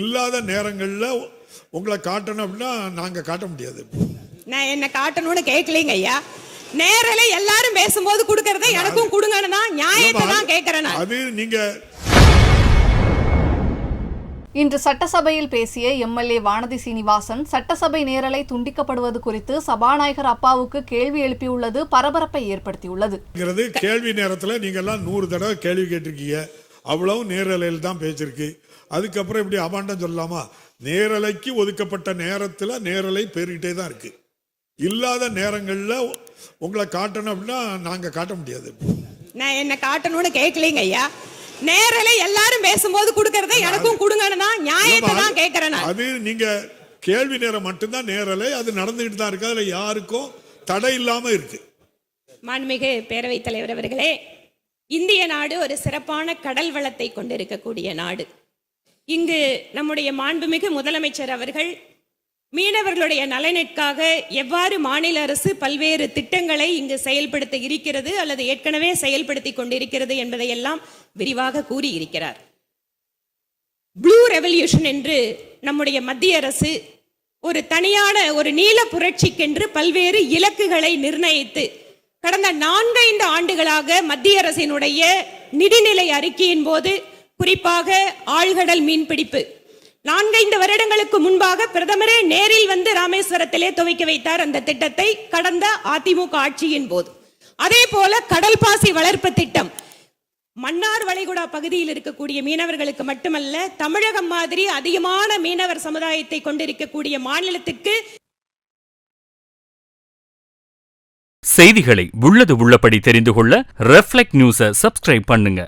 இல்லாத நேரங்கள்ல உங்களை காட்டணும் அப்படின்னா நாங்க காட்ட முடியாது. நான் என்ன காட்டணும்னு கேட்கலீங்க ஐயா. நேரலை எல்லாரும் பேசும்போது கொடுக்கறத எனக்கும் கொடுங்கன்னு தான் நியாயத்தை தான் கேட்கிறேன். அது நீங்க இன்று சட்டசபையில் பேசிய எம்எல்ஏ வானதி சீனிவாசன் சட்டசபை நேரலை துண்டிக்கப்படுவது குறித்து சபாநாயகர் அப்பாவுக்கு கேள்வி எழுப்பியுள்ளது பரபரப்பை ஏற்படுத்தியுள்ளது. கேள்வி நேரத்தில் நீங்க எல்லாம் 100 தடவை கேள்வி கேட்டிருக்கீங்க, அவ்வளவு நேரலையில் தான் பேசிருக்கு. அதுக்கப்புறம் இப்படி அபாண்டம் சொல்லலாமா? நேரலைக்கு ஒதுக்கப்பட்ட நேரத்தில் நேரலை பெருகிட்டே தான் இருக்கு. இல்லாத நேரங்கள்ல உங்களை காட்டணும் அப்படின்னா நாங்க காட்ட முடியாது. நான் என்ன காட்டணும்னு கேட்கலீங்க ஐயா. நேரலை எல்லாரும் பேசும்போது கொடுக்கறத எனக்கும் கொடுங்கன்னு தான் நியாயத்தை தான் கேட்கிறேன். அது நீங்க கேள்வி நேரம் மட்டும்தான் நேரலை, அது நடந்துகிட்டு தான் இருக்கு. அதுல யாருக்கும் தடை இல்லாம இருக்கு. மாண்புமிகு பேரவைத் தலைவர் அவர்களே, இந்திய நாடு ஒரு சிறப்பான கடல் வளத்தை கொண்டிருக்கக்கூடிய நாடு. இங்கு நம்முடைய மாண்புமிகு முதலமைச்சர் அவர்கள் மீனவர்களுடைய நலனுக்காக எவ்வாறு மாநில அரசு பல்வேறு திட்டங்களை இங்கு செயல்படுத்த இருக்கிறது அல்லது ஏற்கனவே செயல்படுத்தி கொண்டிருக்கிறது என்பதையெல்லாம் விரிவாக கூறியிருக்கிறார். ப்ளூ ரெவல்யூஷன் என்று நம்முடைய மத்திய அரசு ஒரு தனியான ஒரு நீல புரட்சிக்கென்று பல்வேறு இலக்குகளை நிர்ணயித்து கடந்த 4-5 ஆண்டுகளாக மத்திய அரசினுடைய நிதிநிலை அறிக்கையின் போது குறிப்பாக ஆழ்கடல் மீன்பிடிப்பு 4-5 வருடங்களுக்கு முன்பாக பிரதமரே நேரில் வந்து ராமேஸ்வரத்திலே துவக்கி வைத்தார் அந்த திட்டத்தை கடந்த அதிமுக ஆட்சியின் போது. அதே போல கடல் பாசி வளர்ப்பு திட்டம் மன்னார் வளைகுடா பகுதியில் இருக்கக்கூடிய மீனவர்களுக்கு மட்டுமல்ல, தமிழகம் மாதிரி அதிகமான மீனவர் சமுதாயத்தை கொண்டிருக்கக்கூடிய மாநிலத்துக்கு செய்திகளை உள்ளது உள்ளபடி தெரிந்து கொள்ள ரெஃப்ளெக்ட் நியூஸை சப்ஸ்கிரைப் பண்ணுங்க.